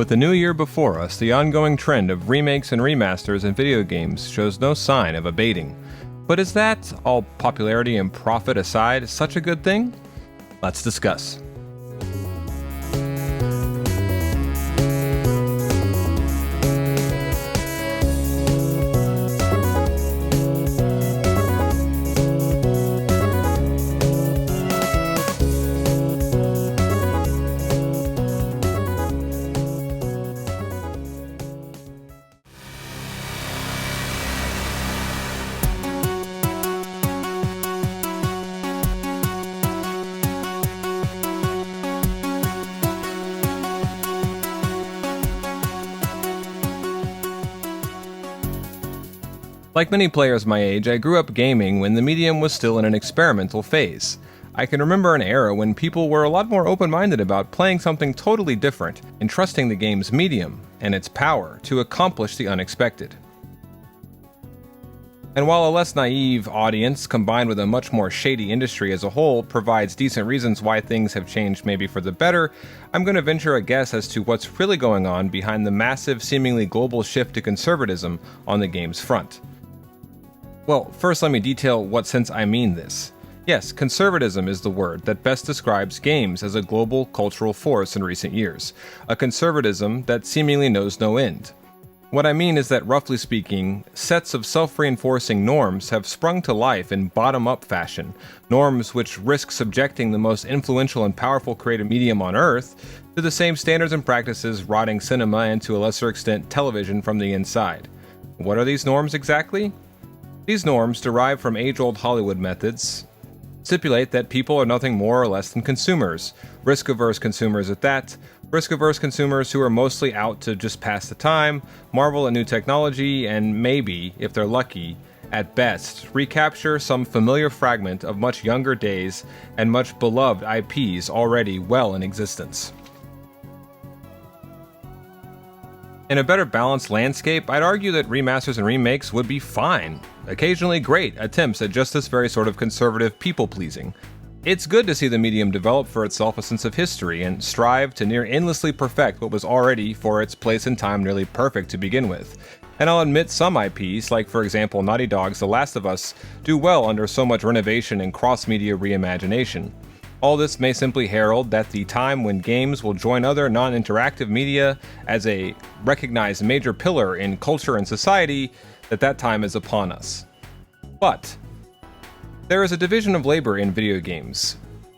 With the new year before us, the ongoing trend of remakes and remasters in video games shows no sign of abating. But is that, all popularity and profit aside, such a good thing? Let's discuss. Like many players my age, I grew up gaming when the medium was still in an experimental phase. I can remember an era when people were a lot more open-minded about playing something totally different and trusting the game's medium and its power to accomplish the unexpected. And while a less naive audience, combined with a much more shady industry as a whole, provides decent reasons why things have changed maybe for the better, I'm going to venture a guess as to what's really going on behind the massive, seemingly global shift to conservatism on the game's front. Well, first let me detail what sense I mean this. Yes, conservatism is the word that best describes games as a global cultural force in recent years, a conservatism that seemingly knows no end. What I mean is that, roughly speaking, sets of self-reinforcing norms have sprung to life in bottom-up fashion, norms which risk subjecting the most influential and powerful creative medium on Earth to the same standards and practices rotting cinema and, to a lesser extent, television from the inside. What are these norms exactly? These norms, derived from age-old Hollywood methods, stipulate that people are nothing more or less than consumers, risk-averse consumers at that, risk-averse consumers who are mostly out to just pass the time, marvel at new technology, and maybe, if they're lucky, at best, recapture some familiar fragment of much younger days and much beloved IPs already well in existence. In a better balanced landscape, I'd argue that remasters and remakes would be fine, occasionally great attempts at just this very sort of conservative people-pleasing. It's good to see the medium develop for itself a sense of history and strive to near endlessly perfect what was already, for its place and time, nearly perfect to begin with. And I'll admit some IPs, like for example Naughty Dog's The Last of Us, do well under so much renovation and cross-media reimagination. All this may simply herald that the time when games will join other non-interactive media as a recognized major pillar in culture and society, that time is upon us. But there is a division of labor in video games.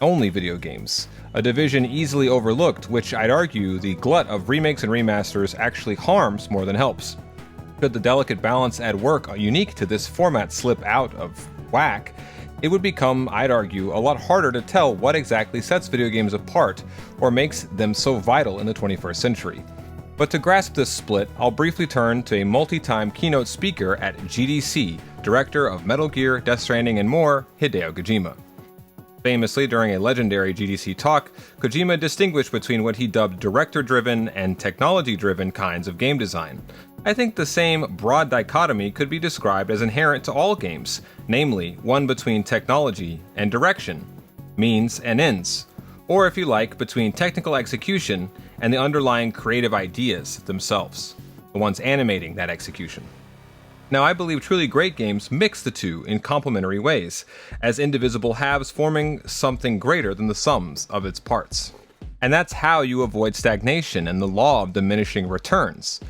Only video games. A division easily overlooked, which I'd argue the glut of remakes and remasters actually harms more than helps. Should the delicate balance at work unique to this format slip out of whack, it would become, I'd argue, a lot harder to tell what exactly sets video games apart or makes them so vital in the 21st century. But to grasp this split, I'll briefly turn to a multi-time keynote speaker at GDC, director of Metal Gear, Death Stranding, and more, Hideo Kojima. Famously, during a legendary GDC talk, Kojima distinguished between what he dubbed director-driven and technology-driven kinds of game design. I think the same broad dichotomy could be described as inherent to all games, namely, one between technology and direction, means and ends, or if you like, between technical execution and the underlying creative ideas themselves, the ones animating that execution. Now, I believe truly great games mix the two in complementary ways, as indivisible halves forming something greater than the sums of its parts. And that's how you avoid stagnation and the law of diminishing returns,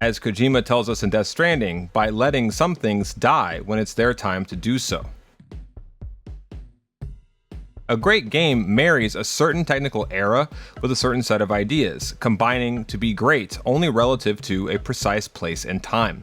as Kojima tells us in Death Stranding, by letting some things die when it's their time to do so. A great game marries a certain technical era with a certain set of ideas, combining to be great only relative to a precise place and time.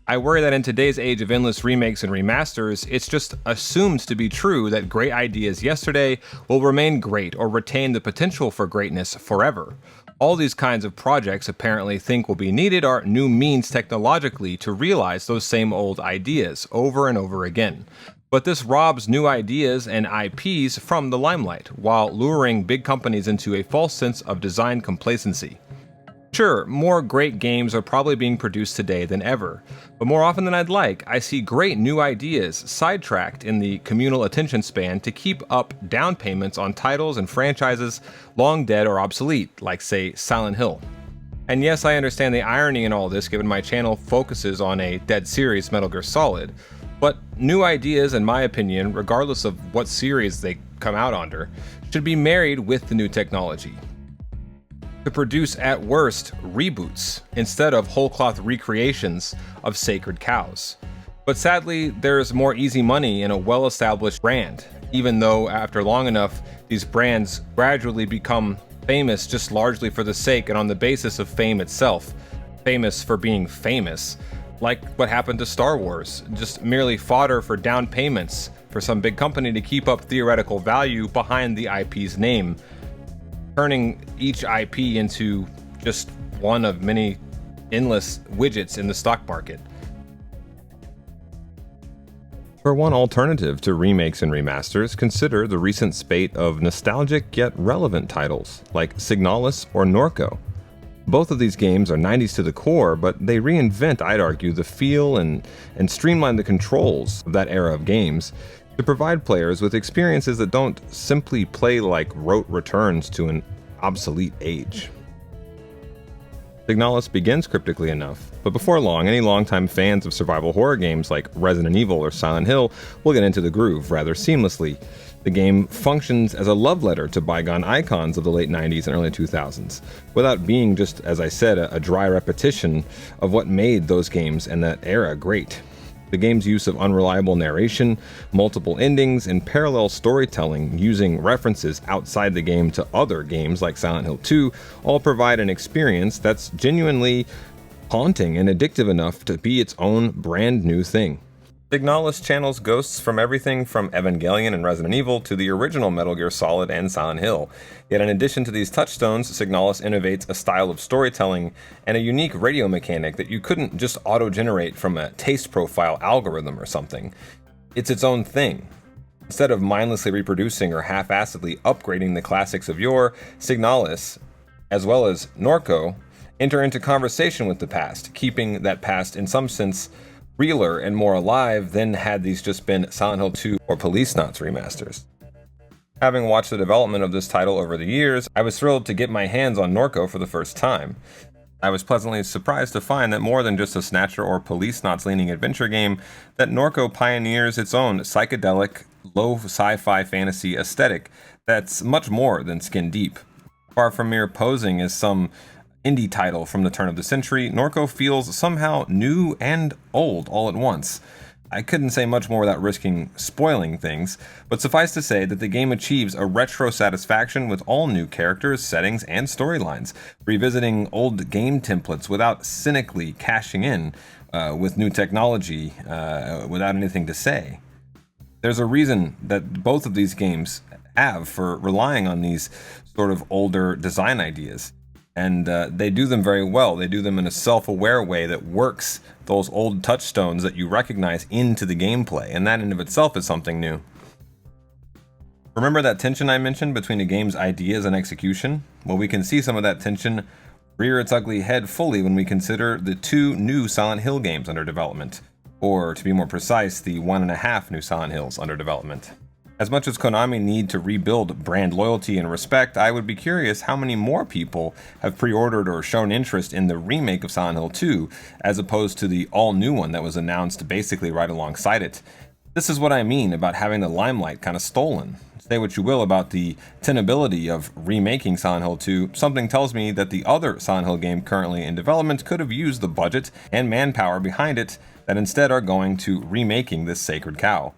I worry that in today's age of endless remakes and remasters, it's just assumed to be true that great ideas yesterday will remain great or retain the potential for greatness forever. All these kinds of projects apparently think will be needed are new means technologically to realize those same old ideas over and over again. But this robs new ideas and IPs from the limelight, while luring big companies into a false sense of design complacency. Sure, more great games are probably being produced today than ever, but more often than I'd like, I see great new ideas sidetracked in the communal attention span to keep up down payments on titles and franchises long dead or obsolete, like say Silent Hill. And yes, I understand the irony in all this given my channel focuses on a dead series, Metal Gear Solid, but new ideas, in my opinion, regardless of what series they come out under, should be married with the new technology. To produce, at worst, reboots instead of whole cloth recreations of sacred cows. But sadly, there's more easy money in a well-established brand, even though after long enough, these brands gradually become famous just largely for the sake and on the basis of fame itself. Famous for being famous. Like what happened to Star Wars, just merely fodder for down payments for some big company to keep up theoretical value behind the IP's name, turning each IP into just one of many endless widgets in the stock market. For one alternative to remakes and remasters, consider the recent spate of nostalgic yet relevant titles like Signalis or Norco. Both of these games are 90s to the core, but they reinvent, I'd argue, the feel and streamline the controls of that era of games to provide players with experiences that don't simply play like rote returns to an obsolete age. Signalis begins cryptically enough, but before long, any longtime fans of survival horror games like Resident Evil or Silent Hill will get into the groove rather seamlessly. The game functions as a love letter to bygone icons of the late 90s and early 2000s, without being just, as I said, a dry repetition of what made those games and that era great. The game's use of unreliable narration, multiple endings, and parallel storytelling using references outside the game to other games like Silent Hill 2 all provide an experience that's genuinely haunting and addictive enough to be its own brand new thing. Signalis channels ghosts from everything from Evangelion and Resident Evil to the original Metal Gear Solid and Silent Hill. Yet in addition to these touchstones, Signalis innovates a style of storytelling and a unique radio mechanic that you couldn't just auto-generate from a taste profile algorithm or something. It's its own thing. Instead of mindlessly reproducing or half-assedly upgrading the classics of yore, Signalis, as well as Norco, enter into conversation with the past, keeping that past in some sense realer and more alive than had these just been Silent Hill 2 or Policenauts remasters. Having watched the development of this title over the years, I was thrilled to get my hands on Norco for the first time. I was pleasantly surprised to find that more than just a Snatcher or Policenauts-leaning adventure game, that Norco pioneers its own psychedelic, low sci-fi fantasy aesthetic that's much more than skin deep. Far from mere posing as some indie title from the turn of the century, Norco feels somehow new and old all at once. I couldn't say much more without risking spoiling things, but suffice to say that the game achieves a retro satisfaction with all new characters, settings, and storylines, revisiting old game templates without cynically cashing in with new technology without anything to say. There's a reason that both of these games have for relying on these sort of older design ideas. And they do them very well. They do them in a self-aware way that works those old touchstones that you recognize into the gameplay, and that in of itself is something new. Remember that tension I mentioned between a game's ideas and execution? Well, we can see some of that tension rear its ugly head fully when we consider the 2 new Silent Hill games under development, or to be more precise, the 1.5 new Silent Hills under development. As much as Konami need to rebuild brand loyalty and respect, I would be curious how many more people have pre-ordered or shown interest in the remake of Silent Hill 2, as opposed to the all-new one that was announced basically right alongside it. This is what I mean about having the limelight kind of stolen. Say what you will about the tenability of remaking Silent Hill 2, something tells me that the other Silent Hill game currently in development could have used the budget and manpower behind it that instead are going to remaking this sacred cow.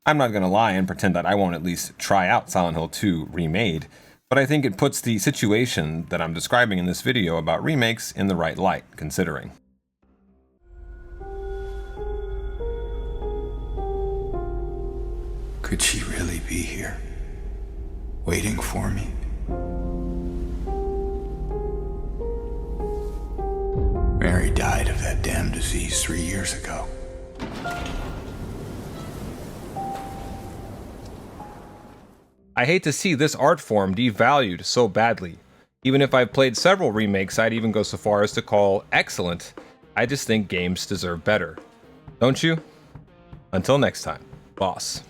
I'm not going to lie and pretend that I won't at least try out Silent Hill 2 remade, but I think it puts the situation that I'm describing in this video about remakes in the right light, considering. Could she really be here, waiting for me? Mary died of that damn disease 3 years ago. I hate to see this art form devalued so badly. Even if I've played several remakes I'd even go so far as to call excellent, I just think games deserve better. Don't you? Until next time, boss.